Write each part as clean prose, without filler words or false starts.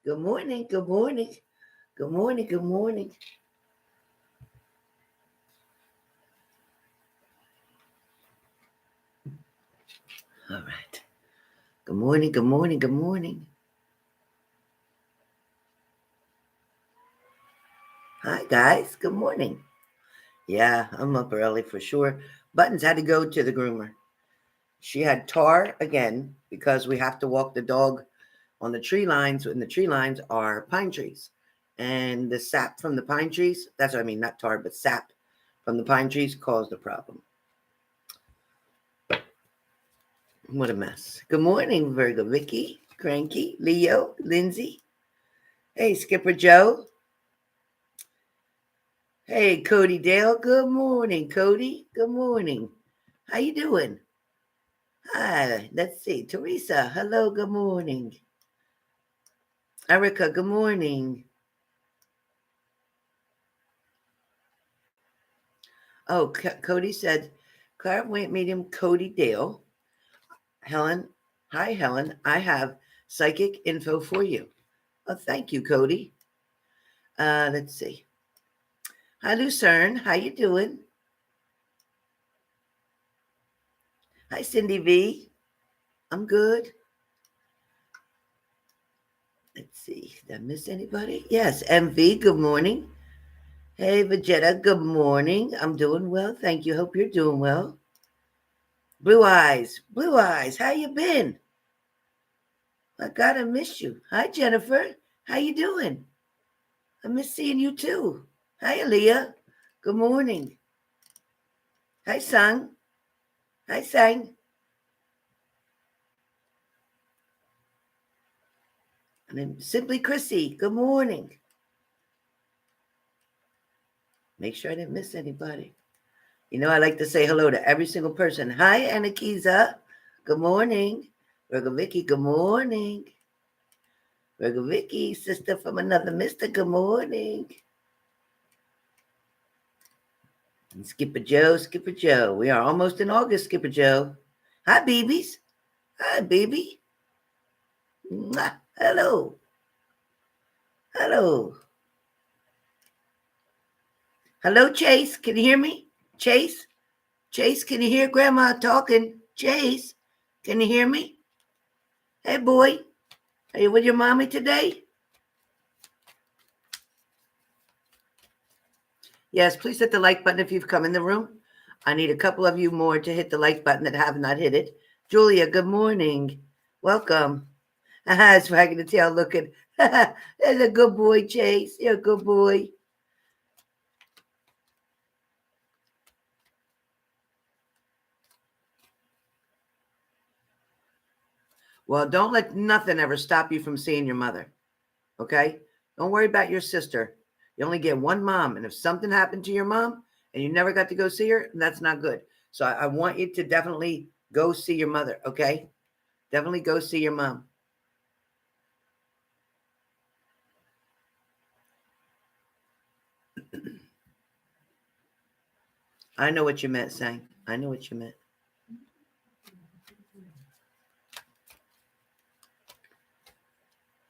Good morning. Good morning. Good morning. Good morning. All right. Good morning. Good morning. Good morning. Hi, guys. Good morning. Yeah, I'm up early for sure. Buttons had to go to the groomer. She had tar again because we have to walk the dog on the tree lines, and the tree lines are pine trees. And the sap from the pine trees, that's what I mean, not tar, but sap from the pine trees caused the problem. What a mess. Good morning, Virgo, Vicky, Cranky, Leo, Lindsay. Hey, Skipper Joe. Hey, Cody Dale. Good morning, Cody. Good morning. How you doing? Hi, let's see. Teresa, hello, good morning. Erica, good morning. Oh, Cody said, clairvoyant medium Cody Dale. Helen, hi, Helen. I have psychic info for you. Oh, thank you, Cody. Let's see. Hi, Lucerne. How you doing? Hi, Cindy V. I'm good. Let's see. Did I miss anybody? Yes, MV, good morning. Hey, Vegeta, good morning. I'm doing well. Thank you. Hope you're doing well. Blue Eyes, how you been? I gotta miss you. Hi, Jennifer. How you doing? I miss seeing you too. Hi, Aaliyah. Good morning. Hi, Sang. Hi, Sang. And then Simply Chrissy. Good morning. Make sure I didn't miss anybody. You know, I like to say hello to every single person. Hi, Anakiza. Good morning. Virgo Vicky, good morning. Virgo Vicky, sister from another mister, good morning. And Skipper Joe. We are almost in August, Skipper Joe. Hi, babies. Hi, baby. Mwah. Hello. Hello. Hello, Chase. Can you hear me? Chase? Chase, can you hear Grandma talking? Chase, can you hear me? Hey, boy. Are you with your mommy today? Yes, please hit the like button if you've come in the room. I need a couple of you more to hit the like button that have not hit it. Julia, good morning. Welcome. It's wagging the tail looking. There's a good boy, Chase. You're a good boy. Well, don't let nothing ever stop you from seeing your mother. Okay? Don't worry about your sister. You only get one mom. And if something happened to your mom and you never got to go see her, that's not good. So I want you to definitely go see your mother. Okay? Definitely go see your mom. I know what you meant, Sang. I know what you meant.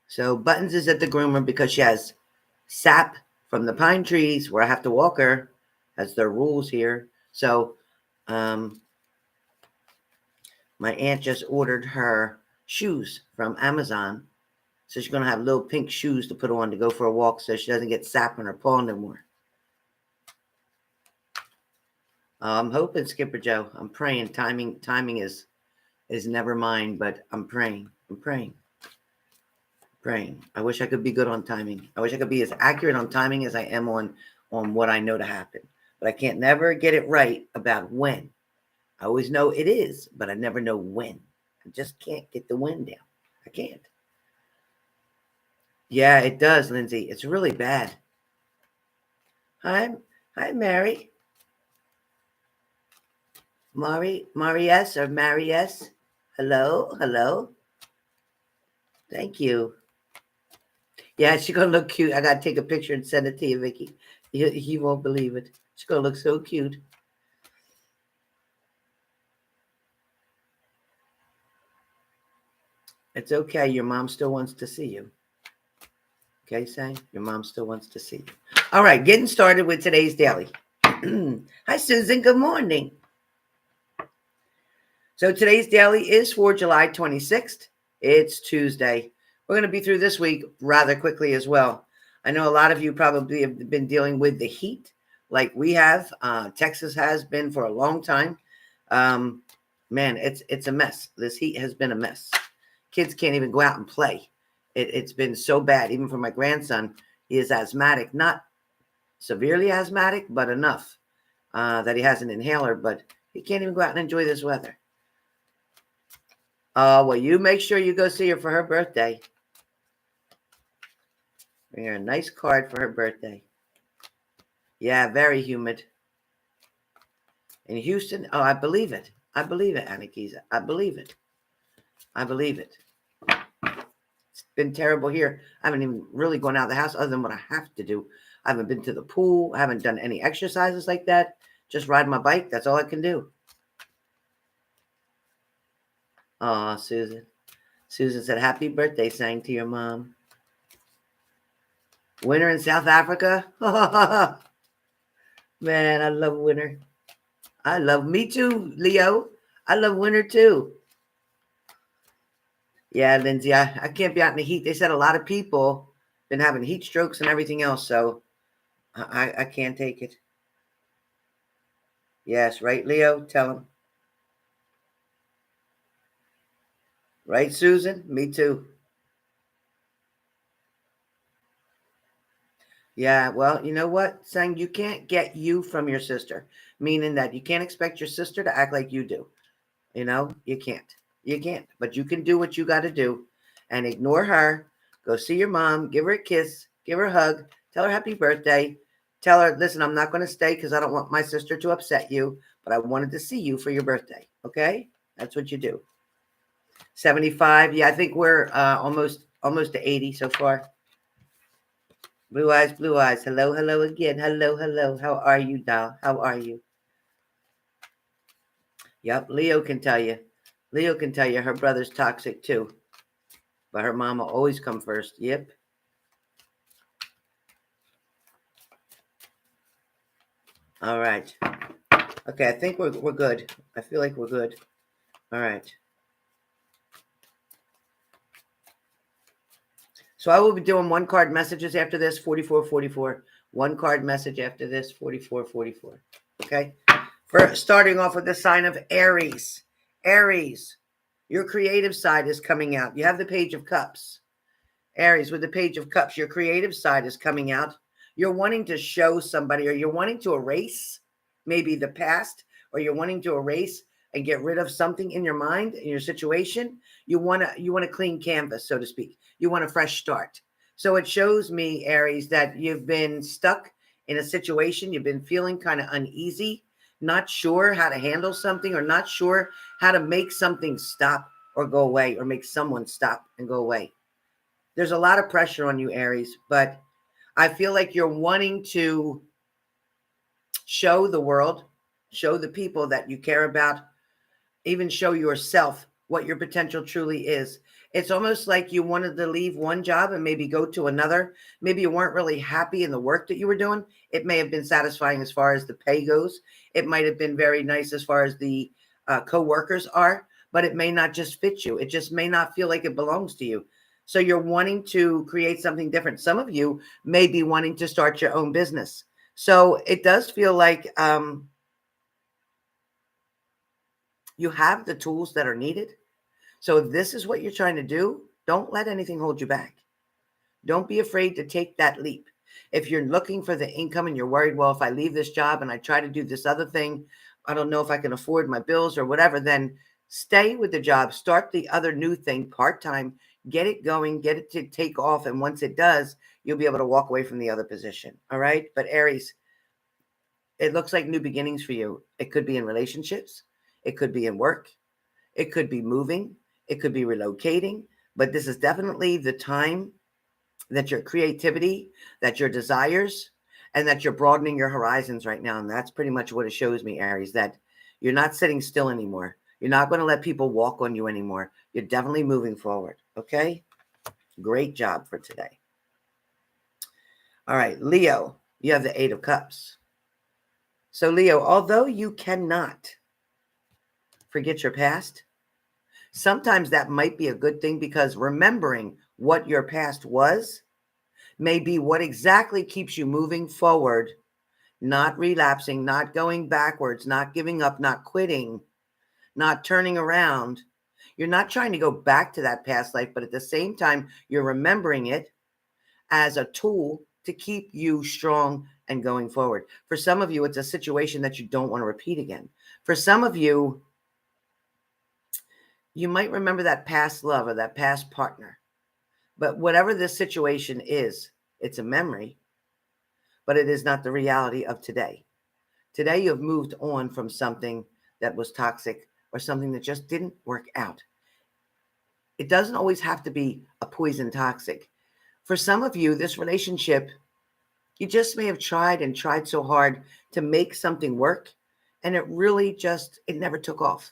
So Buttons is at the groomer because she has sap from the pine trees where I have to walk her, as their rules here. So my aunt just ordered her shoes from Amazon. So she's going to have little pink shoes to put on to go for a walk so she doesn't get sap on her paw no more. I'm hoping, Skipper Joe. I'm praying. Timing is never mine, but I'm praying. Praying. I wish I could be good on timing. I wish I could be as accurate on timing as I am on what I know to happen. But I can't never get it right about when. I always know it is, but I never know when. I just can't get the when down. I can't. Yeah, it does, Lindsay. It's really bad. Hi, Mary. Mari S or Mary S. Hello. Thank you. Yeah, she's gonna look cute. I gotta take a picture and send it to you, Vicky. You won't believe it. She's gonna look so cute. It's okay. Your mom still wants to see you. Okay, Sang? Your mom still wants to see you. All right, getting started with today's daily. Hi, Susan. Good morning. So today's daily is for July 26th. It's Tuesday. We're going to be through this week rather quickly as well. I know a lot of you probably have been dealing with the heat like we have. Texas has been for a long time. Man, it's a mess. This heat has been a mess. Kids can't even go out and play. It's been so bad. Even for my grandson, he is asthmatic, not severely asthmatic, but enough that he has an inhaler, but he can't even go out and enjoy this weather. Well, you make sure you go see her for her birthday. Bring her a nice card for her birthday. Yeah, very humid. In Houston, I believe it. I believe it, Anakiza. I believe it. I believe it. It's been terrible here. I haven't even really gone out of the house other than what I have to do. I haven't been to the pool. I haven't done any exercises like that. Just ride my bike. That's all I can do. Oh, Susan. Susan said, happy birthday, sang to your mom. Winter in South Africa? Man, I love winter. I love me too, Leo. I love winter too. Yeah, Lindsay, I can't be out in the heat. They said a lot of people been having heat strokes and everything else, so I can't take it. Yes, right, Leo? Tell him. Right, Susan? Me too. Yeah, well, you know what, Sang? You can't get you from your sister, meaning that you can't expect your sister to act like you do. You know, you can't. You can't. But you can do what you got to do and ignore her. Go see your mom, give her a kiss, give her a hug, tell her happy birthday. Tell her, listen, I'm not going to stay because I don't want my sister to upset you, but I wanted to see you for your birthday. Okay? That's what you do. 75. Yeah, I think we're almost to 80 so far. Blue eyes, blue eyes. Hello, hello again. Hello, hello. How are you, doll? How are you? Yep, Leo can tell you. Leo can tell you her brother's toxic too. But her mama always come first. Yep. All right. Okay, I think we're good. I feel like we're good. All right. So I will be doing one card messages after this, 4444. One card message after this, 4444. Okay. For starting off with the sign of Aries. Aries, your creative side is coming out. You have the Page of Cups. Aries, with the Page of Cups, your creative side is coming out. You're wanting to show somebody, or you're wanting to erase maybe the past, or you're wanting to erase and get rid of something in your mind, in your situation. You want a clean canvas, so to speak. You want a fresh start. So it shows me, Aries, that you've been stuck in a situation. You've been feeling kind of uneasy, not sure how to handle something, or not sure how to make something stop or go away, or make someone stop and go away. There's a lot of pressure on you, Aries, but I feel like you're wanting to show the world, show the people that you care about, even show yourself what your potential truly is. It's almost like you wanted to leave one job and maybe go to another. Maybe you weren't really happy in the work that you were doing. It may have been satisfying as far as the pay goes. It might have been very nice as far as the co-workers are, but it may not just fit you. It just may not feel like it belongs to you. So you're wanting to create something different. Some of you may be wanting to start your own business. So it does feel like you have the tools that are needed. So if this is what you're trying to do, don't let anything hold you back. Don't be afraid to take that leap. If you're looking for the income and you're worried, well, if I leave this job and I try to do this other thing, I don't know if I can afford my bills or whatever, then stay with the job. Start the other new thing part-time. Get it going. Get it to take off. And once it does, you'll be able to walk away from the other position. All right? But Aries, it looks like new beginnings for you. It could be in relationships. It could be in work. It could be moving. It could be relocating. But this is definitely the time that your creativity, that your desires, and that you're broadening your horizons right now. And that's pretty much what it shows me, Aries, that you're not sitting still anymore. You're not going to let people walk on you anymore. You're definitely moving forward. Okay? Great job for today. All right, Leo, you have the Eight of Cups. So, Leo, although you cannot forget your past, sometimes that might be a good thing, because remembering what your past was may be what exactly keeps you moving forward, not relapsing, not going backwards, not giving up, not quitting, not turning around. You're not trying to go back to that past life, but at the same time, you're remembering it as a tool to keep you strong and going forward. For some of you, it's a situation that you don't want to repeat again. For some of you, you might remember that past love or that past partner. But whatever this situation is, it's a memory, but it is not the reality of today. Today, you have moved on from something that was toxic or something that just didn't work out. It doesn't always have to be a poison toxic. For some of you, this relationship, you just may have tried and tried so hard to make something work, and it really just, it never took off.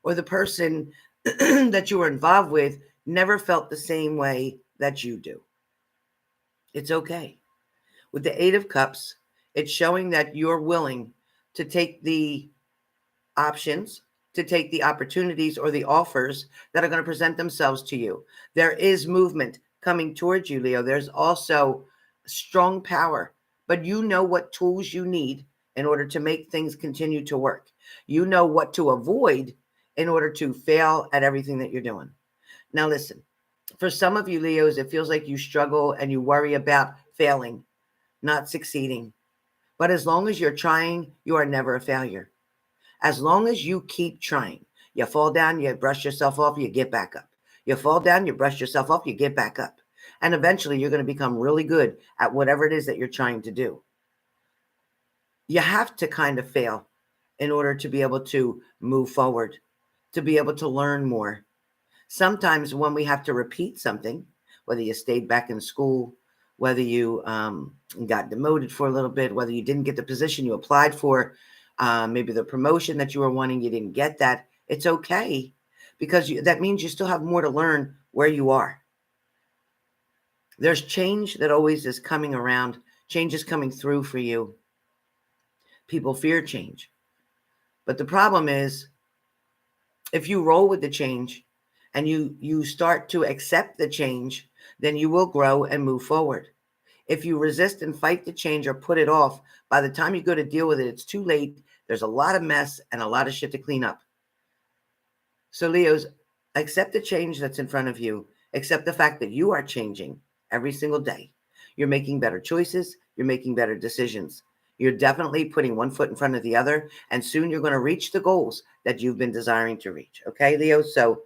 Or the person that you were involved with never felt the same way that you do. It's okay. With the Eight of Cups, it's showing that you're willing to take the options, to take the opportunities or the offers that are going to present themselves to you. There is movement coming towards you, Leo. There's also strong power, but you know what tools you need in order to make things continue to work. You know what to avoid in order to fail at everything that you're doing. Now, listen, for some of you, Leos, it feels like you struggle and you worry about failing, not succeeding. But as long as you're trying, you are never a failure. As long as you keep trying, you fall down, you brush yourself off, you get back up. You fall down, you brush yourself off, you get back up. And eventually you're going to become really good at whatever it is that you're trying to do. You have to kind of fail in order to be able to move forward, to be able to learn more. Sometimes when we have to repeat something, whether you stayed back in school, whether you got demoted for a little bit, whether you didn't get the position you applied for, maybe the promotion that you were wanting, you didn't get that, it's okay, because that means you still have more to learn where you are. There's change that always is coming around. Change is coming through for you. People fear change. But the problem is, if you roll with the change and you start to accept the change, then you will grow and move forward. If you resist and fight the change or put it off, by the time you go to deal with it, it's too late. There's a lot of mess and a lot of shit to clean up. So, Leos, accept the change that's in front of you. Accept the fact that you are changing every single day. You're making better choices. You're making better decisions. You're definitely putting one foot in front of the other, and soon you're going to reach the goals that you've been desiring to reach. Okay, Leo? So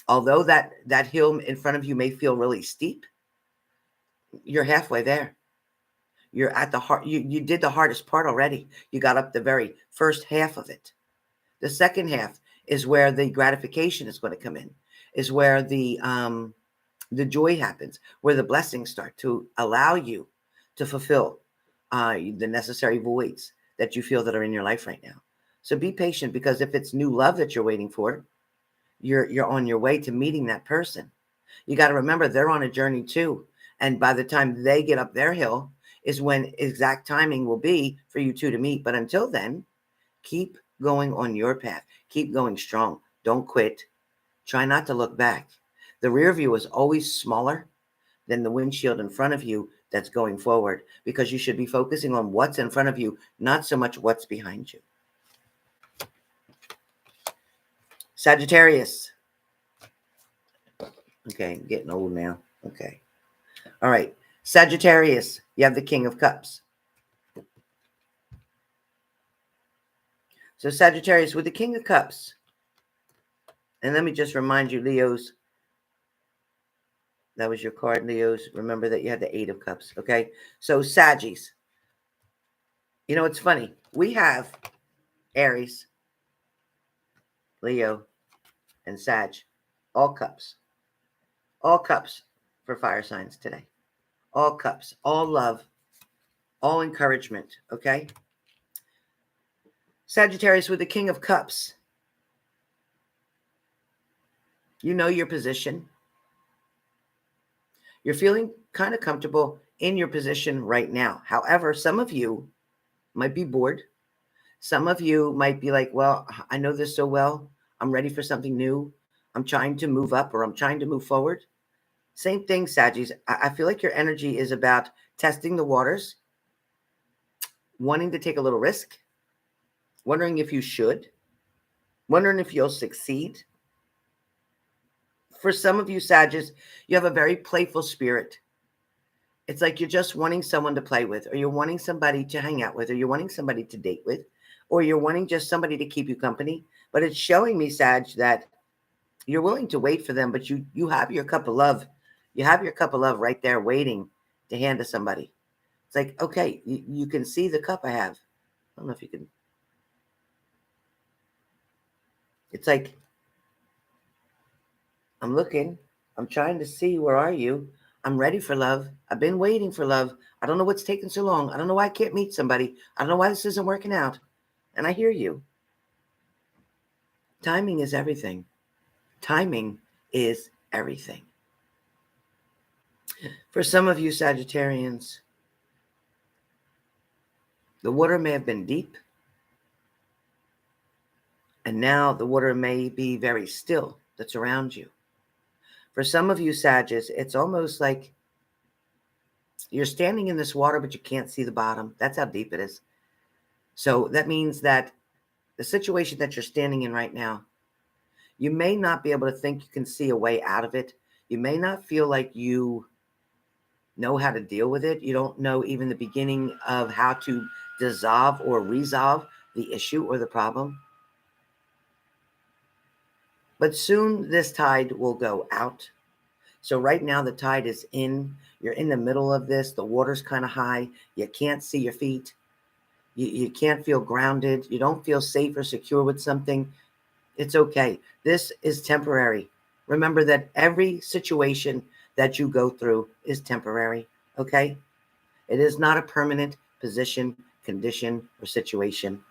although that hill in front of you may feel really steep, you're halfway there. You're at the heart. You did the hardest part already. You got up the very first half of it. The second half is where the gratification is going to come in, is where the joy happens, where the blessings start to allow you to fulfill the necessary voids that you feel that are in your life right now. So be patient, because if it's new love that you're waiting for, you're on your way to meeting that person. You got to remember, they're on a journey too. And by the time they get up their hill is when exact timing will be for you two to meet. But until then, keep going on your path. Keep going strong. Don't quit. Try not to look back. The rear view is always smaller than the windshield in front of you that's going forward, because you should be focusing on what's in front of you, not so much what's behind you. Sagittarius. Okay, I'm getting old now. Okay. All right. Sagittarius, you have the King of Cups. So Sagittarius, with the King of Cups, and let me just remind you, Leos, that was your card, Leos. Remember that you had the Eight of Cups, okay? So Saggies, you know, it's funny. We have Aries, Leo, and Sag, all cups. All cups for fire signs today. All cups, all love, all encouragement, okay? Sagittarius, with the King of Cups, you know your position. You're feeling kind of comfortable in your position right now. However, some of you might be bored. Some of you might be like, well, I know this so well. I'm ready for something new. I'm trying to move up or I'm trying to move forward. Same thing, Saggies. I feel like your energy is about testing the waters, wanting to take a little risk, wondering if you should, wondering if you'll succeed. For some of you, Saggies, you have a very playful spirit. It's like you're just wanting someone to play with, or you're wanting somebody to hang out with, or you're wanting somebody to date with, or you're wanting just somebody to keep you company. But it's showing me, Sag, that you're willing to wait for them, but you have your cup of love. You have your cup of love right there waiting to hand to somebody. It's like, okay, you can see the cup I have. I don't know if you can. It's like, I'm looking. I'm trying to see, where are you? I'm ready for love. I've been waiting for love. I don't know what's taking so long. I don't know why I can't meet somebody. I don't know why this isn't working out. And I hear you. Timing is everything. Timing is everything. For some of you Sagittarians, the water may have been deep, and now the water may be very still that's around you. For some of you Sagittarians, it's almost like you're standing in this water, but you can't see the bottom. That's how deep it is. So that means that the situation that you're standing in right now, you may not be able to think you can see a way out of it. You may not feel like you know how to deal with it. You don't know even the beginning of how to dissolve or resolve the issue or the problem. But soon this tide will go out. So right now the tide is in. You're in the middle of this. The water's kind of high. You can't see your feet. You can't feel grounded. You don't feel safe or secure with something. It's okay. This is temporary. Remember that every situation that you go through is temporary, okay? It is not a permanent position, condition, or situation.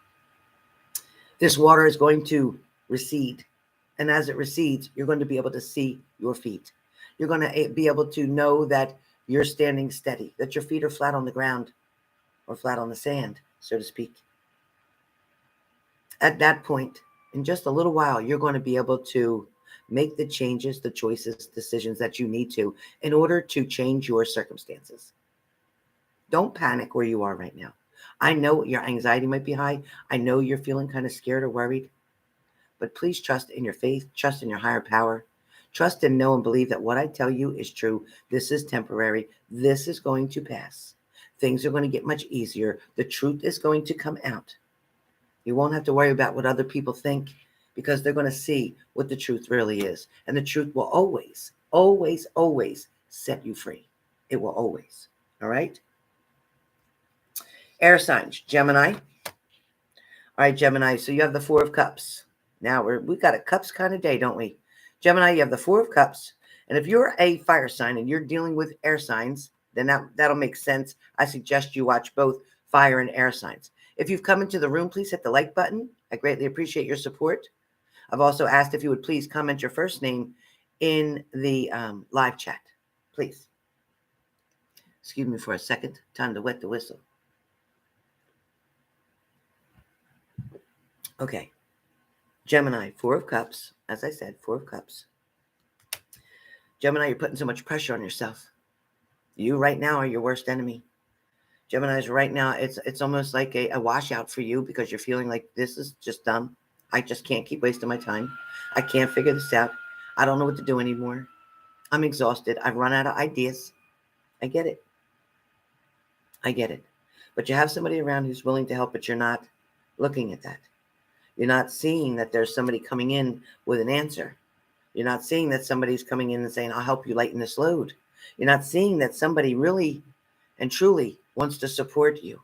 This water is going to recede. And as it recedes, you're going to be able to see your feet. You're going to be able to know that you're standing steady, that your feet are flat on the ground or flat on the sand, so to speak. At that point, in just a little while, you're going to be able to make the changes, the choices, decisions that you need to in order to change your circumstances. Don't panic where you are right now. I know your anxiety might be high. I know you're feeling kind of scared or worried, but please trust in your faith, trust in your higher power, trust and know and believe that what I tell you is true. This is temporary. This is going to pass. Things are going to get much easier. The truth is going to come out. You won't have to worry about what other people think because they're going to see what the truth really is. And the truth will always, always, always set you free. It will always. All right? Air signs, Gemini. All right, Gemini. So you have the Four of Cups. Now we got a cups kind of day, don't we? Gemini, you have the Four of Cups. And if you're a fire sign and you're dealing with air signs, then that'll make sense. I suggest you watch both fire and air signs. If you've come into the room, please hit the like button. I greatly appreciate your support. I've also asked if you would please comment your first name in the live chat, please. Excuse me for a second. Time to wet the whistle. Okay. Gemini, Four of Cups. As I said, Four of Cups. Gemini, you're putting so much pressure on yourself. You right now are your worst enemy. Geminis, right now, it's almost like a washout for you because you're feeling like this is just dumb. I just can't keep wasting my time. I can't figure this out. I don't know what to do anymore. I'm exhausted. I've run out of ideas. I get it. I get it. But you have somebody around who's willing to help, but you're not looking at that. You're not seeing that there's somebody coming in with an answer. You're not seeing that somebody's coming in and saying, I'll help you lighten this load. You're not seeing that somebody really and truly wants to support you.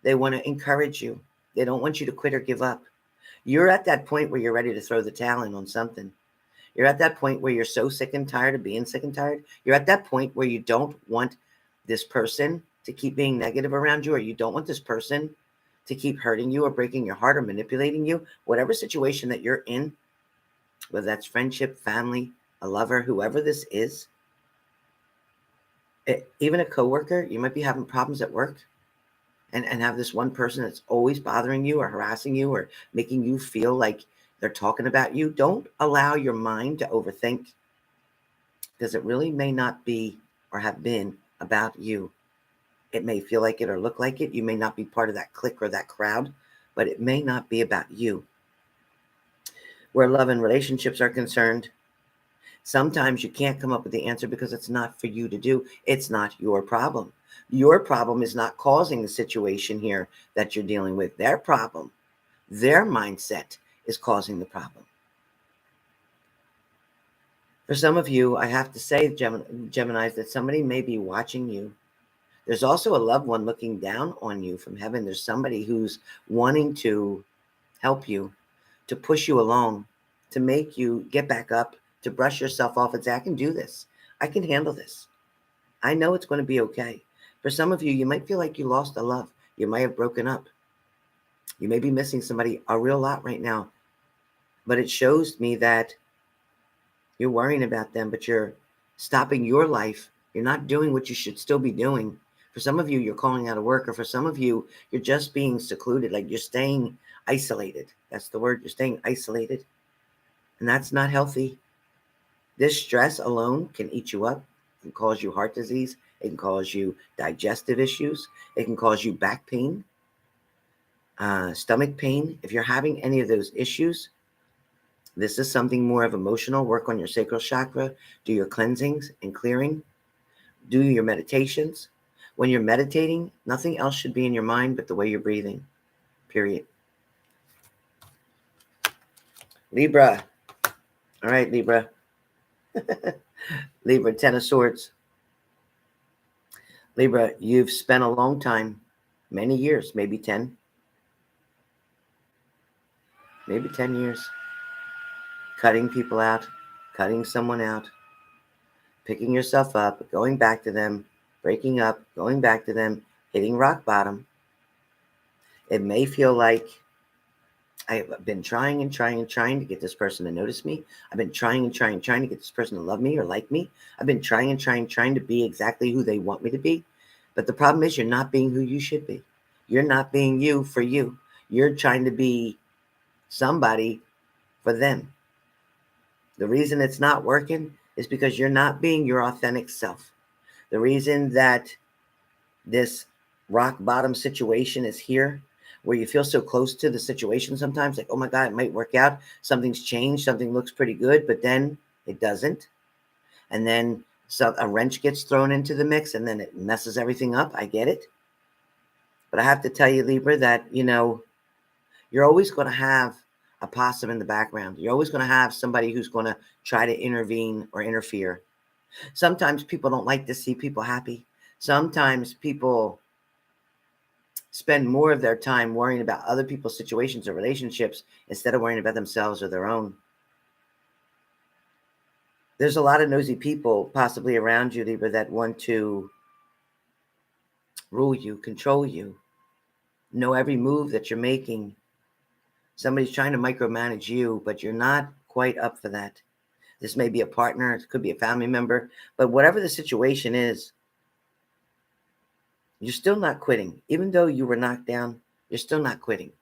They want to encourage you. They don't want you to quit or give up. You're at that point where you're ready to throw the towel in on something. You're at that point where you're so sick and tired of being sick and tired. You're at that point where you don't want this person to keep being negative around you, or you don't want this person to keep hurting you or breaking your heart or manipulating you. Whatever situation that you're in, whether that's friendship, family, a lover, whoever this is, Even a coworker, you might be having problems at work and have this one person that's always bothering you or harassing you or making you feel like they're talking about you. Don't allow your mind to overthink, because it really may not be or have been about you. It may feel like it or look like it. You may not be part of that clique or that crowd, but it may not be about you. Where love and relationships are concerned, sometimes you can't come up with the answer because it's not for you to do. It's not your problem. Your problem is not causing the situation here that you're dealing with. Their problem, their mindset is causing the problem. For some of you, I have to say, Geminis, that somebody may be watching you. There's also a loved one looking down on you from heaven. There's somebody who's wanting to help you, to push you along, to make you get back up, to brush yourself off and say, I can do this. I can handle this. I know it's going to be okay. For some of you, you might feel like you lost a love. You might have broken up. You may be missing somebody a real lot right now. But it shows me that you're worrying about them, but you're stopping your life. You're not doing what you should still be doing. For some of you, you're calling out of work, or for some of you, you're just being secluded, like you're staying isolated. That's the word. You're staying isolated. And that's not healthy. This stress alone can eat you up. It can cause you heart disease. It can cause you digestive issues. It can cause you back pain, stomach pain. If you're having any of those issues, this is something more of emotional. Work on your sacral chakra. Do your cleansings and clearing. Do your meditations. When you're meditating, nothing else should be in your mind but the way you're breathing. Period. Libra. All right, Libra. Libra, Ten of Swords. Libra, you've spent a long time, many years, maybe 10 years, cutting people out, cutting someone out, picking yourself up, going back to them, breaking up, going back to them, hitting rock bottom. It may feel like I've been trying to get this person to notice me. I've been trying to get this person to love me or like me. I've been trying to be exactly who they want me to be. But the problem is you're not being who you should be. You're not being you for you. You're trying to be somebody for them. The reason it's not working is because you're not being your authentic self. The reason that this rock bottom situation is here, where you feel so close to the situation sometimes, like, oh my God, it might work out. Something's changed. Something looks pretty good, but then it doesn't. And then a wrench gets thrown into the mix and then it messes everything up. I get it. But I have to tell you, Libra, that, you're always going to have a possum in the background. You're always going to have somebody who's going to try to intervene or interfere. Sometimes people don't like to see people happy. Sometimes people spend more of their time worrying about other people's situations or relationships instead of worrying about themselves or their own. There's a lot of nosy people possibly around you, Libra, that want to rule you, control you, know every move that you're making. Somebody's trying to micromanage you, but you're not quite up for that. This may be a partner, it could be a family member, but whatever the situation is, you're still not quitting. Even though you were knocked down, you're still not quitting.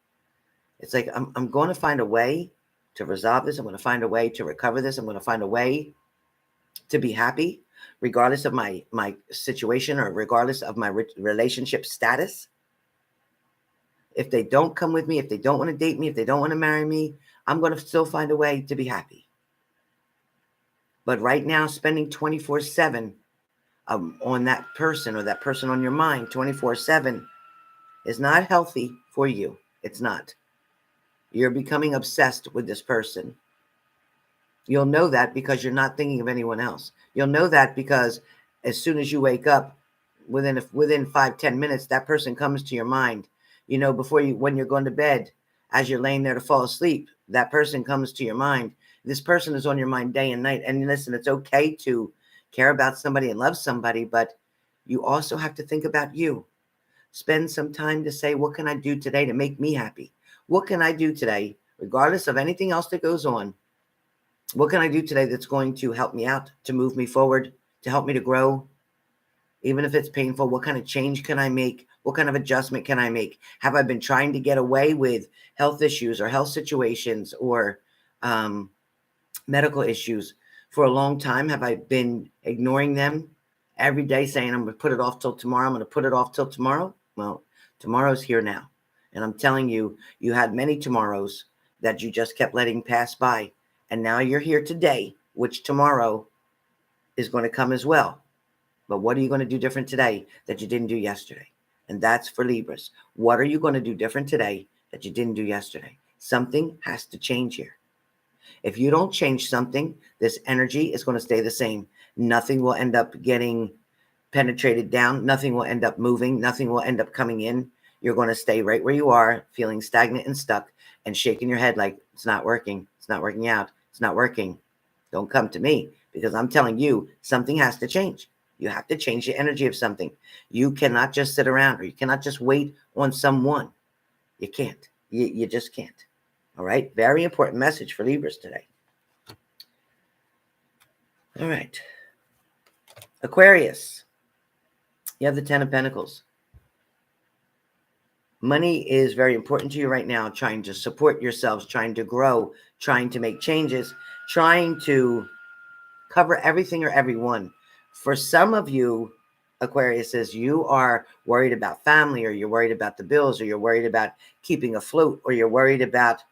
It's like, I'm going to find a way to resolve this. I'm going to find a way to recover this. I'm going to find a way to be happy, regardless of my situation or regardless of my relationship status. If they don't come with me, if they don't want to date me, if they don't want to marry me, I'm going to still find a way to be happy. But right now, spending 24/7 on that person or that person on your mind 24/7 is not healthy for you. It's not. You're becoming obsessed with this person. You'll know that because you're not thinking of anyone else. You'll know that because as soon as you wake up, within 5-10 minutes, that person comes to your mind. When you're going to bed, as you're laying there to fall asleep, that person comes to your mind. This person is on your mind day and night. And listen, it's okay to care about somebody and love somebody, but you also have to think about you. Spend some time to say, what can I do today to make me happy? What can I do today, regardless of anything else that goes on? What can I do today that's going to help me out, to move me forward, to help me to grow? Even if it's painful, what kind of change can I make? What kind of adjustment can I make? Have I been trying to get away with health issues or health situations or medical issues for a long time? Have I been ignoring them every day, saying I'm going to put it off till tomorrow? I'm going to put it off till tomorrow. Well, tomorrow's here now. And I'm telling you, you had many tomorrows that you just kept letting pass by. And now you're here today, which tomorrow is going to come as well. But what are you going to do different today that you didn't do yesterday? And that's for Libras. What are you going to do different today that you didn't do yesterday? Something has to change here. If you don't change something, this energy is going to stay the same. Nothing will end up getting penetrated down. Nothing will end up moving. Nothing will end up coming in. You're going to stay right where you are, feeling stagnant and stuck and shaking your head like it's not working. It's not working out. It's not working. Don't come to me, because I'm telling you, something has to change. You have to change the energy of something. You cannot just sit around, or you cannot just wait on someone. You can't. You just can't. All right? Very important message for Libras today. All right. Aquarius. You have the Ten of Pentacles. Money is very important to you right now, trying to support yourselves, trying to grow, trying to make changes, trying to cover everything or everyone. For some of you, Aquarius, says you are worried about family, or you're worried about the bills, or you're worried about keeping afloat, or you're worried about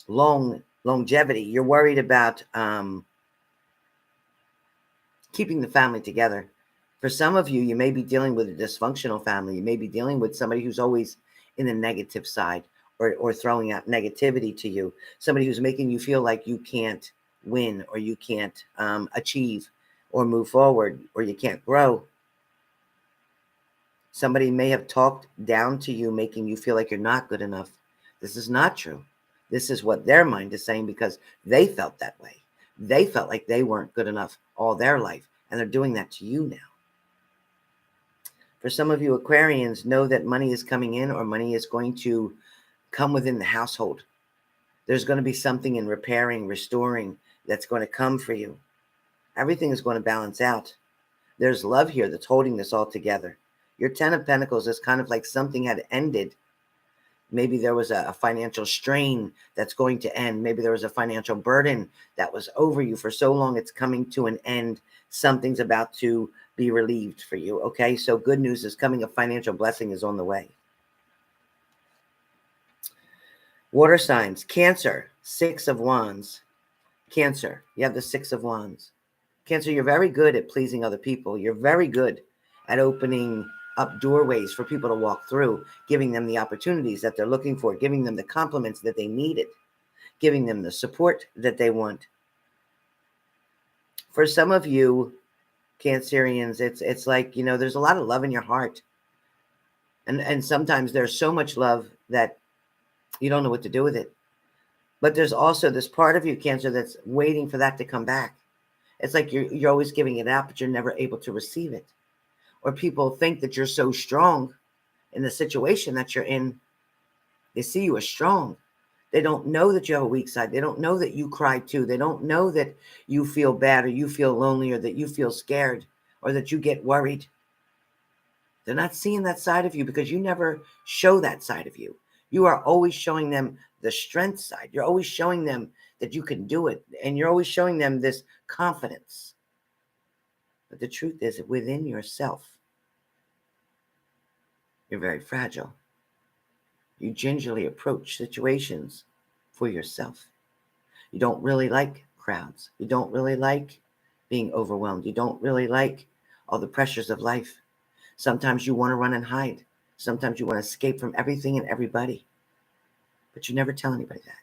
longevity. You're worried about keeping the family together. For some of you, you may be dealing with a dysfunctional family. You may be dealing with somebody who's always in the negative side, or throwing out negativity to you. Somebody who's making you feel like you can't win, or you can't achieve or move forward, or you can't grow. Somebody may have talked down to you, making you feel like you're not good enough. This is not true. This is what their mind is saying, because they felt that way. They felt like they weren't good enough all their life, and they're doing that to you now. For some of you Aquarians, know that money is coming in, or money is going to come within the household. There's going to be something in repairing, restoring, that's going to come for you. Everything is going to balance out. There's love here that's holding this all together. Your Ten of Pentacles is kind of like something had ended. Maybe there was a financial strain that's going to end. Maybe there was a financial burden that was over you for so long, it's coming to an end. Something's about to be relieved for you, okay? So good news is coming. A financial blessing is on the way. Water signs. Cancer, Six of Wands. Cancer, you have the Six of Wands. Cancer, you're very good at pleasing other people. You're very good at opening up doorways for people to walk through, giving them the opportunities that they're looking for, giving them the compliments that they needed, giving them the support that they want. For some of you Cancerians, it's like, there's a lot of love in your heart. And sometimes there's so much love that you don't know what to do with it. But there's also this part of you, Cancer, that's waiting for that to come back. It's like you're always giving it out, but you're never able to receive it. Or people think that you're so strong in the situation that you're in. They see you as strong. They don't know that you have a weak side. They don't know that you cry too. They don't know that you feel bad, or you feel lonely, or that you feel scared, or that you get worried. They're not seeing that side of you because you never show that side of you. You are always showing them the strength side. You're always showing them that you can do it. And you're always showing them this confidence. But the truth is that within yourself, you're very fragile. You gingerly approach situations for yourself. You don't really like crowds. You don't really like being overwhelmed. You don't really like all the pressures of life. Sometimes you want to run and hide. Sometimes you want to escape from everything and everybody. But you never tell anybody that.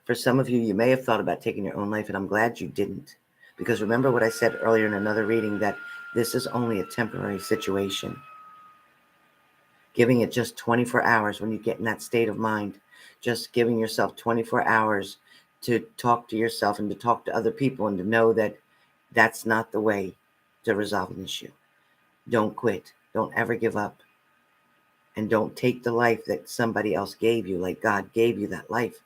For some of you, you may have thought about taking your own life, and I'm glad you didn't. Because remember what I said earlier in another reading, that this is only a temporary situation. Giving it just 24 hours when you get in that state of mind. Just giving yourself 24 hours to talk to yourself and to talk to other people, and to know that that's not the way to resolve an issue. Don't quit. Don't ever give up. And don't take the life that somebody else gave you, like God gave you that life.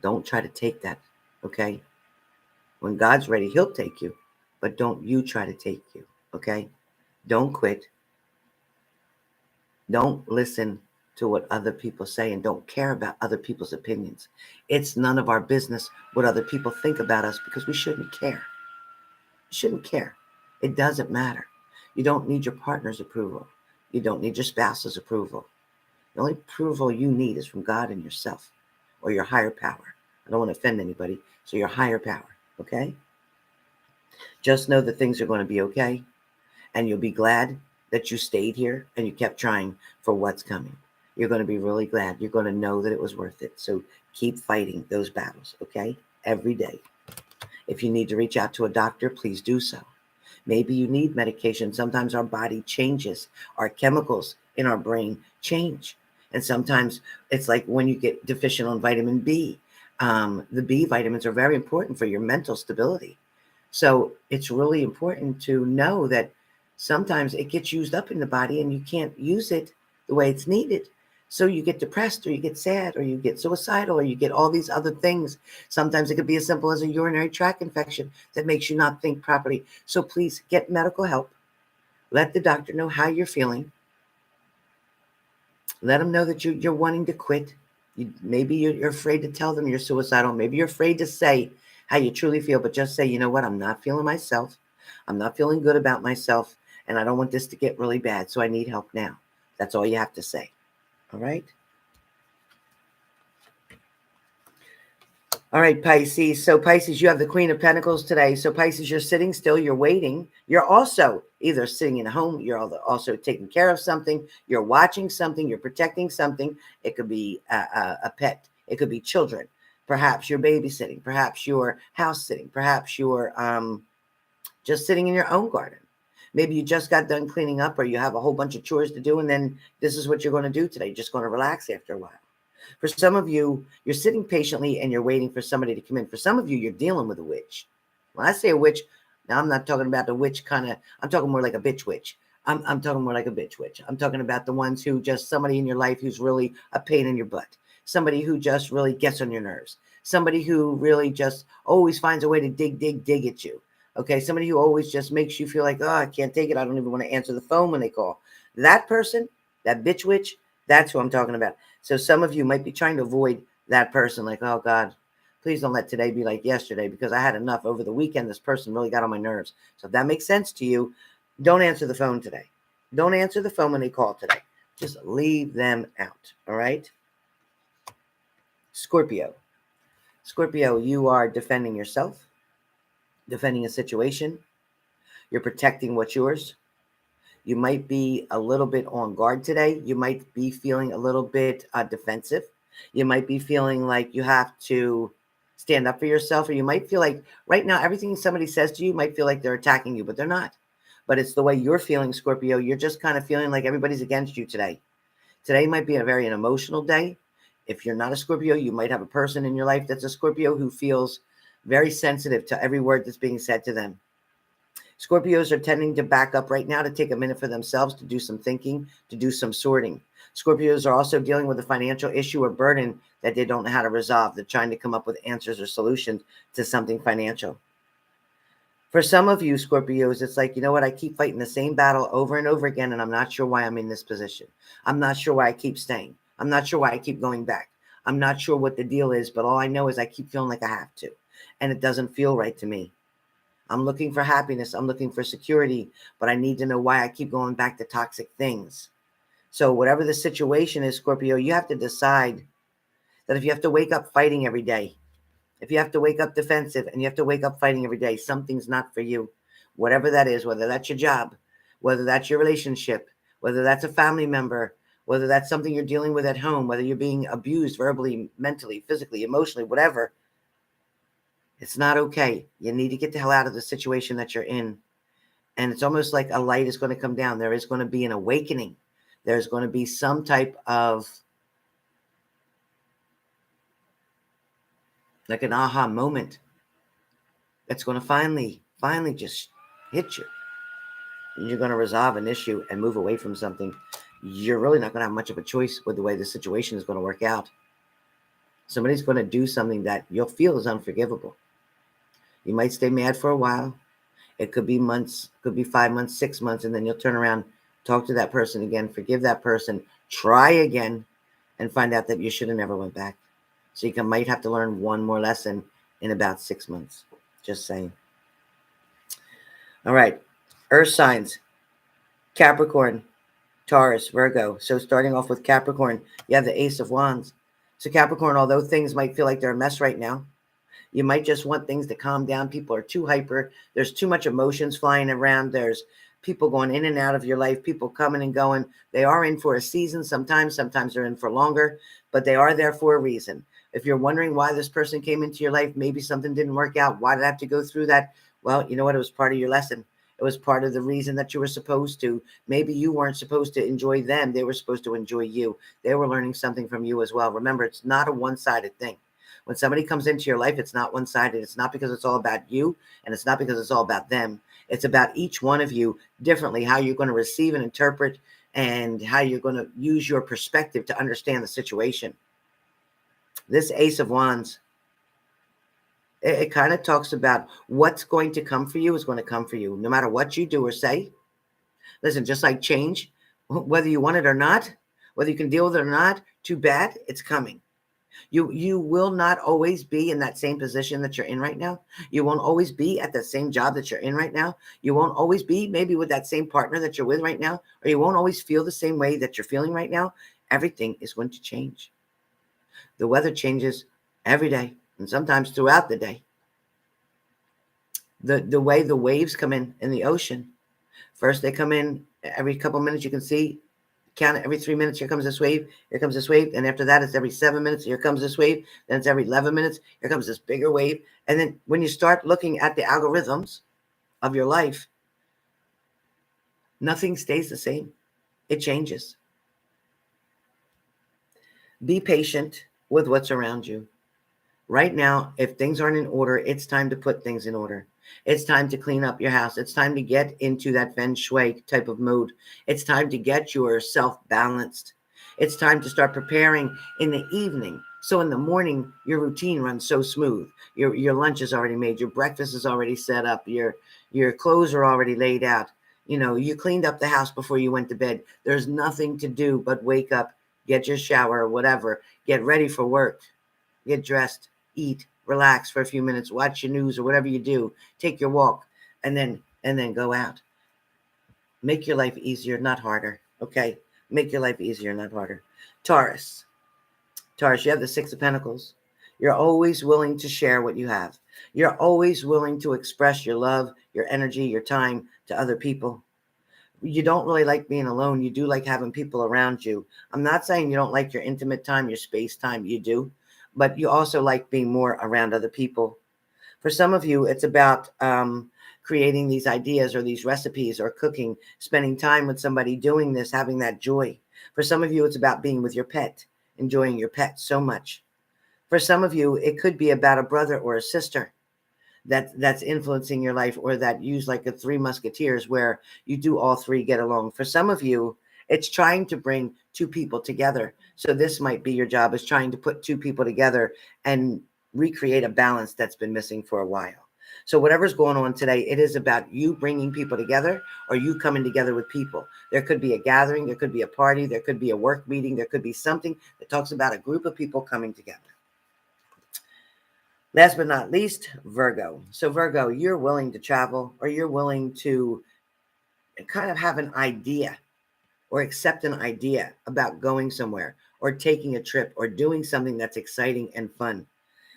Don't try to take that, okay? When God's ready, he'll take you. but don't you try to take you, okay? Don't quit. Don't listen to what other people say and don't care about other people's opinions. It's none of our business what other people think about us because we shouldn't care. You shouldn't care. It doesn't matter. You don't need your partner's approval. You don't need your spouse's approval. The only approval you need is from God and yourself or your higher power. I don't want to offend anybody, so your higher power, okay? Just know that things are going to be okay, and you'll be glad that you stayed here and you kept trying for what's coming. You're going to be really glad. You're going to know that it was worth it. So keep fighting those battles, okay? Every day. If you need to reach out to a doctor, please do so. Maybe you need medication. Sometimes our body changes. Our chemicals in our brain change. And sometimes it's like when you get deficient on vitamin B. The B vitamins are very important for your mental stability. So it's really important to know that sometimes it gets used up in the body and you can't use it the way it's needed. So you get depressed or you get sad or you get suicidal or you get all these other things. Sometimes it could be as simple as a urinary tract infection that makes you not think properly. So please get medical help. Let the doctor know how you're feeling. Let them know that you're wanting to quit. Maybe you're afraid to tell them you're suicidal. Maybe you're afraid to say how you truly feel, but just say, you know what, I'm not feeling myself. I'm not feeling good about myself, and I don't want this to get really bad, so I need help now. That's all you have to say. All right? All right, Pisces. So Pisces, you have the Queen of Pentacles today. So Pisces, you're sitting still, you're waiting. You're also either sitting in a home, you're also taking care of something, you're watching something, you're protecting something. It could be a pet. It could be children. Perhaps you're babysitting. Perhaps you're house sitting. Perhaps you're just sitting in your own garden. Maybe you just got done cleaning up or you have a whole bunch of chores to do, and then this is what you're going to do today. You're just going to relax after a while. For some of you, you're sitting patiently and you're waiting for somebody to come in. For some of you, you're dealing with a witch. When I say a witch, now I'm not talking about the witch kind of, I'm talking more like a bitch witch. I'm talking more like a bitch witch. I'm talking about the ones who just somebody in your life who's really a pain in your butt. Somebody who just really gets on your nerves. Somebody who really just always finds a way to dig at you. Okay, somebody who always just makes you feel like, oh, I can't take it. I don't even want to answer the phone when they call. That person, that bitch witch, that's who I'm talking about. So some of you might be trying to avoid that person, like, oh, God, please don't let today be like yesterday because I had enough. Over the weekend, this person really got on my nerves. So if that makes sense to you, don't answer the phone today. Don't answer the phone when they call today. Just leave them out, all right? Scorpio. Scorpio, you are defending yourself, defending a situation. You're protecting what's yours. You might be a little bit on guard today. You might be feeling a little bit defensive. You might be feeling like you have to stand up for yourself, or you might feel like right now everything somebody says to you might feel like they're attacking you, but they're not. But it's the way you're feeling, Scorpio. You're just kind of feeling like everybody's against you today. Today might be a very emotional day. If you're not a Scorpio, you might have a person in your life that's a Scorpio who feels very sensitive to every word that's being said to them. Scorpios are tending to back up right now to take a minute for themselves to do some thinking, to do some sorting. Scorpios are also dealing with a financial issue or burden that they don't know how to resolve. They're trying to come up with answers or solutions to something financial. For some of you Scorpios, it's like, you know what? I keep fighting the same battle over and over again, and I'm not sure why I'm in this position. I'm not sure why I keep staying. I'm not sure why I keep going back. I'm not sure what the deal is, but all I know is I keep feeling like I have to, and it doesn't feel right to me. I'm looking for happiness. I'm looking for security, but I need to know why I keep going back to toxic things. So whatever the situation is, Scorpio, you have to decide that if you have to wake up fighting every day, if you have to wake up defensive and you have to wake up fighting every day, something's not for you. Whatever that is, whether that's your job, whether that's your relationship, whether that's a family member, whether that's something you're dealing with at home, whether you're being abused verbally, mentally, physically, emotionally, whatever, it's not okay. You need to get the hell out of the situation that you're in. And it's almost like a light is going to come down. There is going to be an awakening. There's going to be some type of like an aha moment that's going to finally just hit you. And you're going to resolve an issue and move away from something. You're really not going to have much of a choice with the way the situation is going to work out. Somebody's going to do something that you'll feel is unforgivable. You might stay mad for a while. It could be months, could be 5 months, 6 months, and then you'll turn around, talk to that person again, forgive that person, try again, and find out that you should have never went back. So you might have to learn one more lesson in about 6 months. Just saying. All right. Earth signs. Capricorn, Taurus, Virgo. So starting off with Capricorn, you have the Ace of Wands. So Capricorn, although things might feel like they're a mess right now, you might just want things to calm down. People are too hyper. There's too much emotions flying around. There's people going in and out of your life, people coming and going. They are in for a season sometimes they're in for longer, but they are there for a reason. If you're wondering why this person came into your life, maybe something didn't work out. Why did I have to go through that? Well, you know what? It was part of your lesson. It was part of the reason that you were supposed to. Maybe you weren't supposed to enjoy them. They were supposed to enjoy you. They were learning something from you as well. Remember, it's not a one-sided thing. When somebody comes into your life, it's not one-sided. It's not because it's all about you, and it's not because it's all about them. It's about each one of you differently, how you're going to receive and interpret, and how you're going to use your perspective to understand the situation. This Ace of Wands, it kind of talks about what's going to come for you is going to come for you, no matter what you do or say. Listen, just like change, whether you want it or not, whether you can deal with it or not, too bad, it's coming. You will not always be in that same position that you're in right now. You won't always be at the same job that you're in right now. You won't always be maybe with that same partner that you're with right now, or you won't always feel the same way that you're feeling right now. Everything is going to change. The weather changes every day and sometimes throughout the day. The way the waves come in the ocean. First, they come in every couple of minutes. You can see, count it every 3 minutes. Here comes this wave. Here comes this wave. And after that, it's every 7 minutes. Here comes this wave. Then it's every 11 minutes. Here comes this bigger wave. And then when you start looking at the algorithms of your life, nothing stays the same. It changes. Be patient with what's around you. Right now, if things aren't in order, it's time to put things in order. It's time to clean up your house. It's time to get into that feng shui type of mode. It's time to get yourself balanced. It's time to start preparing in the evening. So in the morning, your routine runs so smooth. Your lunch is already made. Your breakfast is already set up. Your clothes are already laid out. You know, you cleaned up the house before you went to bed. There's nothing to do but wake up, get your shower or whatever, get ready for work, get dressed, eat, relax for a few minutes, watch your news or whatever you do, take your walk, and then go out. Make your life easier, not harder. Okay? Make your life easier, not harder. Taurus, you have the Six of Pentacles. You're always willing to share what you have. You're always willing to express your love, your energy, your time to other people. You don't really like being alone. You do like having people around you. I'm not saying you don't like your intimate time, your space time. You do. But you also like being more around other people. For some of you, it's about creating these ideas or these recipes or cooking, spending time with somebody doing this, having that joy. For some of you, it's about being with your pet, enjoying your pet so much. For some of you, it could be about a brother or a sister that's influencing your life, or that use like a Three Musketeers where you do all three get along. For some of you, it's trying to bring two people together. So this might be your job, is trying to put two people together and recreate a balance that's been missing for a while. So whatever's going on today, it is about you bringing people together or you coming together with people. There could be a gathering, there could be a party, there could be a work meeting, there could be something that talks about a group of people coming together. Last but not least, Virgo. So Virgo, you're willing to travel, or you're willing to kind of have an idea or accept an idea about going somewhere or taking a trip or doing something that's exciting and fun.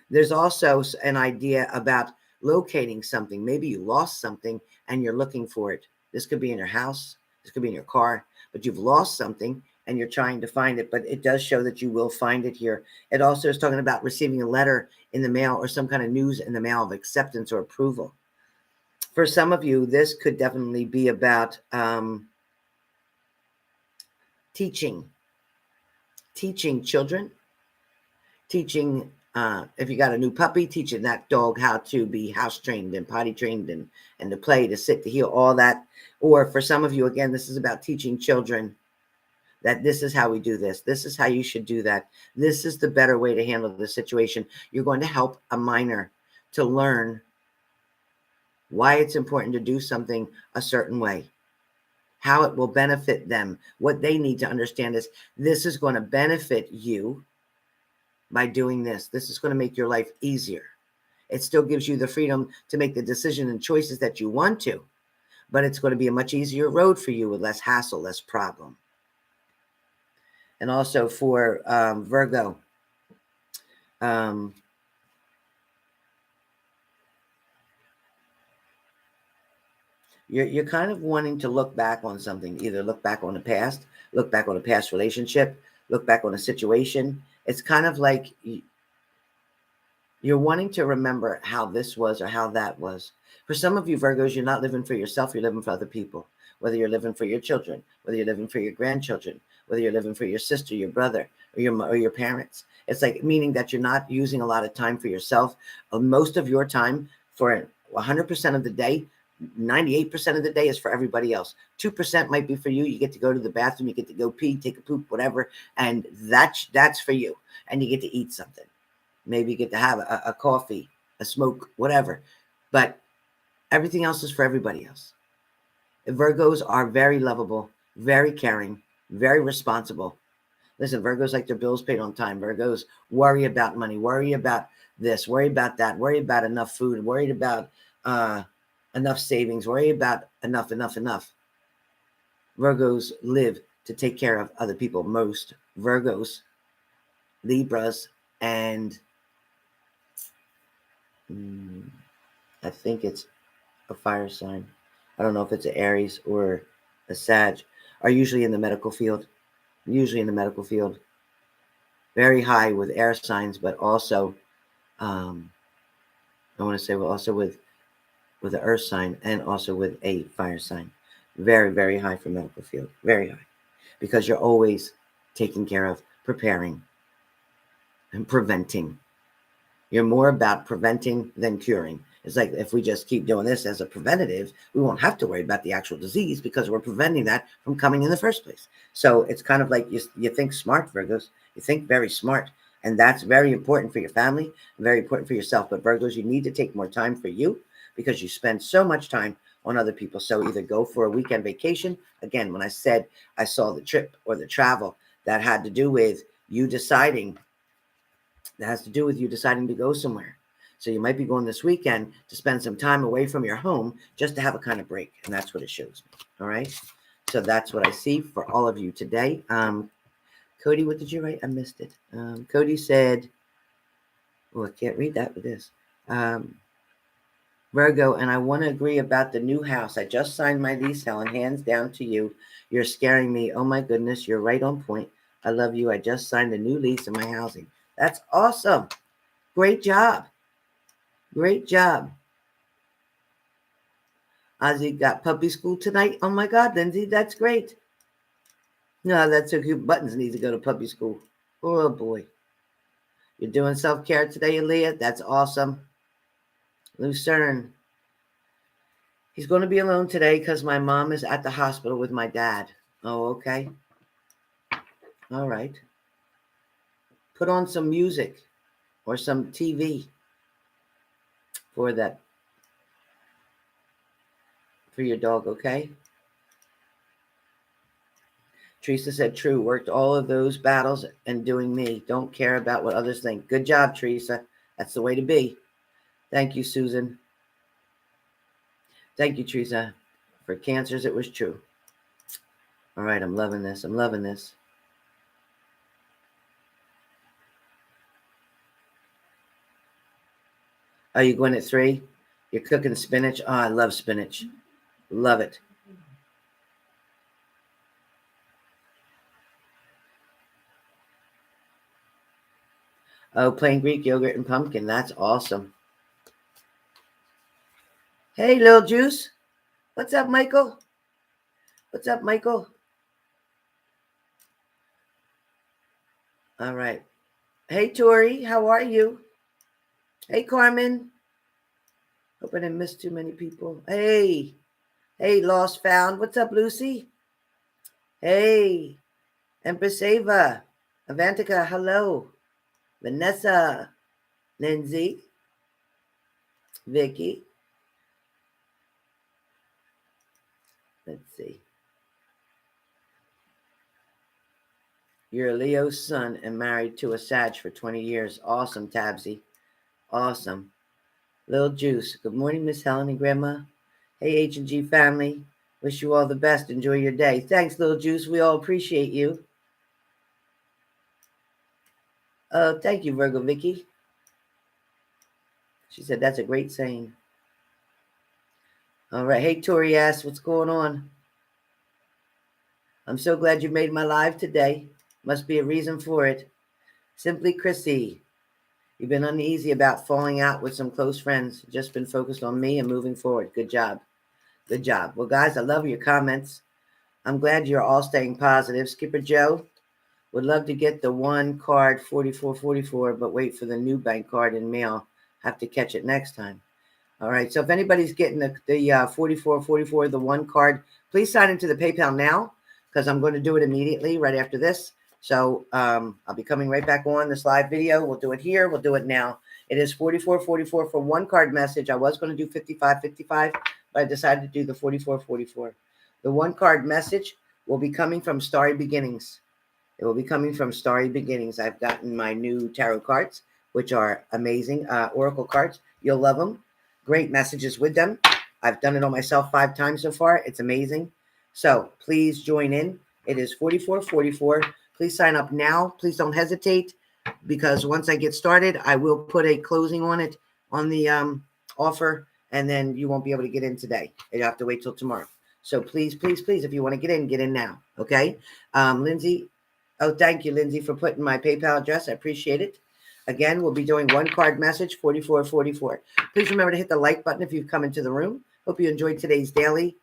There's also an idea about locating something. Maybe you lost something and you're looking for it. This could be in your house. This could be in your car, but you've lost something and you're trying to find it, but it does show that you will find it here. It also is talking about receiving a letter in the mail or some kind of news in the mail of acceptance or approval. For some of you, this could definitely be about teaching children, teaching, if you got a new puppy, teaching that dog how to be house trained and potty trained and to play, to sit, to heel, all that. Or for some of you, again, this is about teaching children that this is how we do this. This is how you should do that. This is the better way to handle the situation. You're going to help a minor to learn why it's important to do something a certain way, how it will benefit them. What they need to understand is this is going to benefit you by doing this. This is going to make your life easier. It still gives you the freedom to make the decision and choices that you want to, but it's going to be a much easier road for you with less hassle, less problem. And also for Virgo, you're kind of wanting to look back on something, either look back on the past, look back on a past relationship, look back on a situation. It's kind of like you're wanting to remember how this was or how that was. For some of you Virgos, you're not living for yourself, you're living for other people. Whether you're living for your children, whether you're living for your grandchildren, whether you're living for your sister, your brother, or your parents. It's like meaning that you're not using a lot of time for yourself. Most of your time, for 100% of the day, 98% of the day is for everybody else. 2% might be for you. You get to go to the bathroom, you get to go pee, take a poop, whatever, and that's for you. And you get to eat something. Maybe you get to have a coffee, a smoke, whatever. But everything else is for everybody else. Virgos are very lovable, very caring, very responsible. Listen, Virgos like their bills paid on time. Virgos worry about money, worry about this, worry about that, worry about enough food, worried about enough savings, worry about enough. Virgos live to take care of other people. Most Virgos, Libras, and I think it's a fire sign. I don't know if it's an Aries or a Sag, are usually in the medical field. Very high with air signs, but also, I want to say, well, also with the earth sign and also with a fire sign. Very, very high for medical field. Very high. Because you're always taking care of, preparing, and preventing. You're more about preventing than curing. It's like if we just keep doing this as a preventative, we won't have to worry about the actual disease because we're preventing that from coming in the first place. So it's kind of like you think smart, Virgos. You think very smart. And that's very important for your family, very important for yourself. But Virgos, you need to take more time for you because you spend so much time on other people. So either go for a weekend vacation. Again, when I said I saw the trip or the travel, that had to do with you deciding. That has to do with you deciding to go somewhere. So you might be going this weekend to spend some time away from your home just to have a kind of break. And that's what it shows me. All right. So that's what I see for all of you today. Cody, what did you write? I missed it. Cody said, oh, I can't read that with this. Virgo, and I want to agree about the new house. I just signed my lease, Helen. Hands down to you. You're scaring me. Oh my goodness. You're right on point. I love you. I just signed a new lease in my housing. That's awesome. Great job. Great job. Ozzy got puppy school tonight. Oh my God, Lindsay, that's great. No, that's so cute. Buttons need to go to puppy school. Oh boy. You're doing self-care today, Aaliyah. That's awesome. Lucerne. He's going to be alone today because my mom is at the hospital with my dad. Oh, okay. All right. Put on some music or some TV for that. For your dog, okay? Teresa said, true, worked all of those battles and doing me. Don't care about what others think. Good job, Teresa. That's the way to be. Thank you, Susan. Thank you, Teresa. For cancers, it was true. All right, I'm loving this. I'm loving this. Are you going at 3? You're cooking spinach? Oh, I love spinach. Love it. Oh, plain Greek yogurt and pumpkin. That's awesome. Hey, Lil Juice. What's up, Michael? What's up, Michael? All right. Hey, Tori. How are you? Hey, Carmen. Hope I didn't miss too many people. Hey. Hey, Lost Found. What's up, Lucy? Hey. Empress Ava. Avantika, hello. Vanessa. Lindsay. Vicky. Let's see. You're a Leo sun and married to a Sag for 20 years. Awesome, Tabsy. Awesome. Lil Juice. Good morning, Miss Helen and Grandma. Hey, H&G family. Wish you all the best. Enjoy your day. Thanks, Lil Juice. We all appreciate you. Thank you, Virgo Vicky. She said that's a great saying. All right. Hey, Tori S. What's going on? I'm so glad you made my live today. Must be a reason for it. Simply Chrissy. You've been uneasy about falling out with some close friends. Just been focused on me and moving forward. Good job. Good job. Well, guys, I love your comments. I'm glad you're all staying positive. Skipper Joe would love to get the one card 4444, but wait for the new bank card in mail. Have to catch it next time. All right. So if anybody's getting the 4444, the one card, please sign into the PayPal now because I'm going to do it immediately right after this. So I'll be coming right back on this live video. We'll do it here. We'll do it now. It is 4444 for one card message. I was going to do 5555, but I decided to do the 4444. The one card message will be coming from Starry Beginnings. It will be coming from Starry Beginnings. I've gotten my new tarot cards, which are amazing. Oracle cards. You'll love them. Great messages with them. I've done it on myself 5 times so far. It's amazing. So please join in. It is 4444. Please sign up now. Please don't hesitate because once I get started, I will put a closing on it on the offer, and then you won't be able to get in today. You have to wait till tomorrow. So please, please, please, if you want to get in now. Okay. Lindsay. Oh, thank you, Lindsay, for putting my PayPal address. I appreciate it. Again, we'll be doing one card message, 4444. Please remember to hit the like button if you've come into the room. Hope you enjoyed today's daily.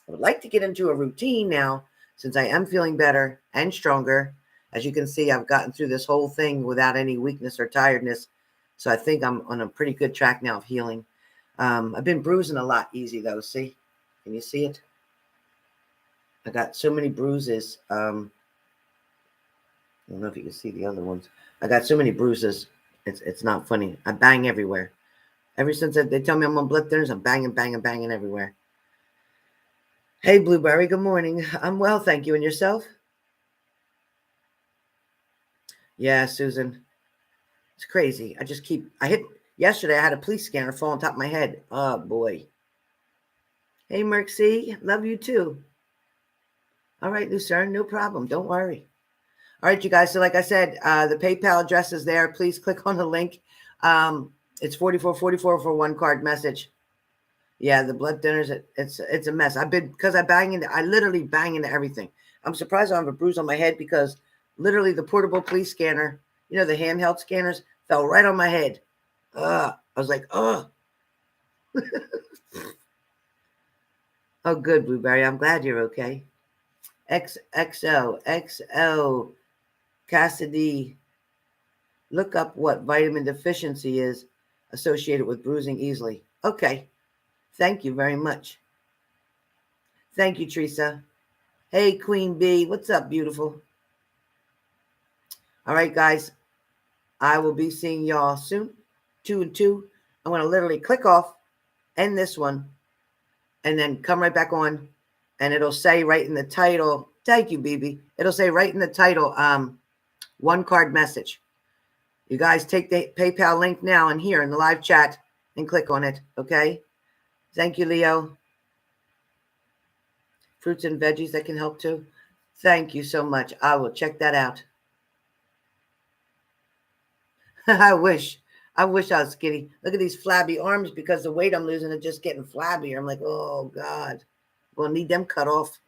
I would like to get into a routine now since I am feeling better and stronger. As you can see, I've gotten through this whole thing without any weakness or tiredness. So I think I'm on a pretty good track now of healing. I've been bruising a lot easy, though. See? Can you see it? I got so many bruises. I don't know if you can see the other ones. I got so many bruises. It's not funny. I bang everywhere. Ever since they tell me I'm on blood thinners, I'm banging, banging, banging everywhere. Hey, Blueberry, good morning. I'm well, thank you. And yourself? Yeah, Susan. It's crazy. Yesterday I had a police scanner fall on top of my head. Oh, boy. Hey, Mercy. Love you, too. All right, Lucerne, no problem. Don't worry. All right, you guys. So like I said, the PayPal address is there. Please click on the link. It's 4444 for one card message. Yeah, the blood thinners, it's a mess. I literally bang into everything. I'm surprised I don't have a bruise on my head because literally the portable police scanner, the handheld scanners, fell right on my head. I was like, oh. Oh, good, Blueberry. I'm glad you're okay. XO, Cassidy. Look up what vitamin deficiency is associated with bruising easily. Okay. Thank you very much. Thank you, Teresa. Hey, Queen Bee. What's up, beautiful? All right, guys. I will be seeing y'all soon. 2 and 2. I'm going to literally click off, end this one, and then come right back on. And it'll say right in the title. Thank you, BB. It'll say right in the title, one card message. You guys take the PayPal link now and here in the live chat and click on it. Okay. Thank you, Leo. Fruits and veggies that can help too. Thank you so much. I will check that out. I wish I was skinny. Look at these flabby arms because the weight I'm losing is just getting flabbier. I'm like, oh God, I'm gonna need them cut off.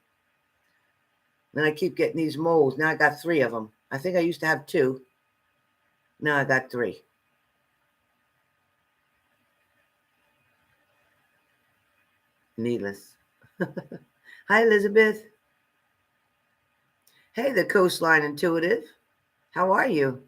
Then I keep getting these moles. Now I got 3 of them. I think I used to have 2. Now I got 3. Needless. Hi, Elizabeth. Hey, the Coastline Intuitive. How are you?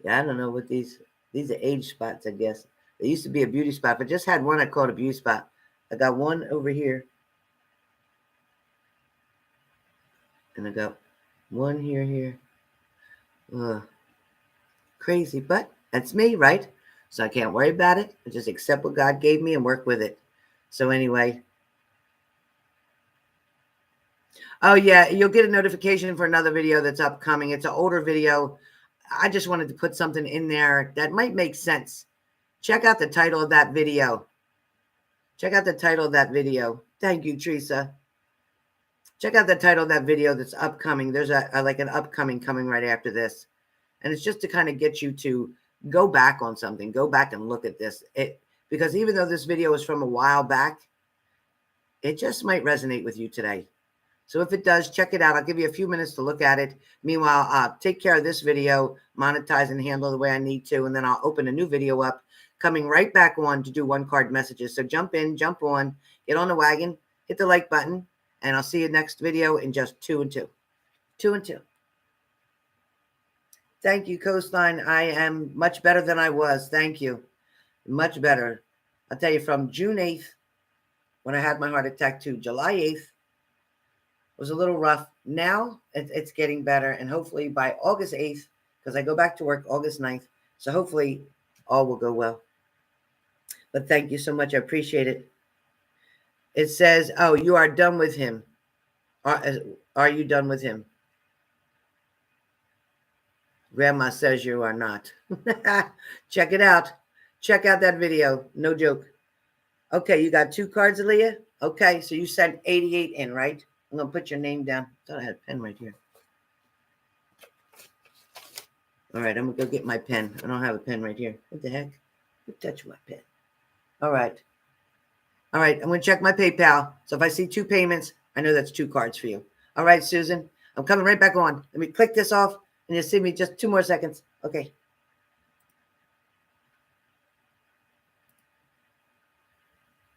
Yeah, I don't know what these are age spots, I guess. There used to be a beauty spot. If I just had one, I called a beauty spot. I got one over here. And I got one here. Crazy, but that's me, right? So I can't worry about it. I just accept what God gave me and work with it. So anyway. Oh yeah, you'll get a notification for another video that's upcoming. It's an older video. I just wanted to put something in there that might make sense. Check out the title of that video. Check out the title of that video. Thank you, Teresa. Check out the title of that video that's upcoming. There's a like an upcoming coming right after this. And it's just to kind of get you to go back on something. Go back and look at this. Because even though this video is from a while back, it just might resonate with you today. So if it does, check it out. I'll give you a few minutes to look at it. Meanwhile, I'll take care of this video, monetize and handle the way I need to, and then I'll open a new video up, coming right back on to do one card messages. So jump in, jump on, get on the wagon, hit the like button, and I'll see you next video in just 2 and 2. 2 and 2. Thank you, Coastline. I am much better than I was. Thank you. Much better. I'll tell you, from June 8th, when I had my heart attack, to July 8th, was a little rough. Now it's getting better. And hopefully by August 8th, because I go back to work August 9th. So hopefully all will go well. But thank you so much. I appreciate it. It says, oh, you are done with him. Are you done with him? Grandma says you are not. Check it out. Check out that video. No joke. Okay, you got 2 cards, Aaliyah? Okay, so you sent 88 in, right? I'm going to put your name down. I thought I had a pen right here. All right, I'm going to go get my pen. I don't have a pen right here. What the heck? Who touched my pen? All right. All right, I'm going to check my PayPal. So if I see 2 payments, I know that's 2 cards for you. All right, Susan, I'm coming right back on. Let me click this off, and you'll see me just 2 more seconds. Okay.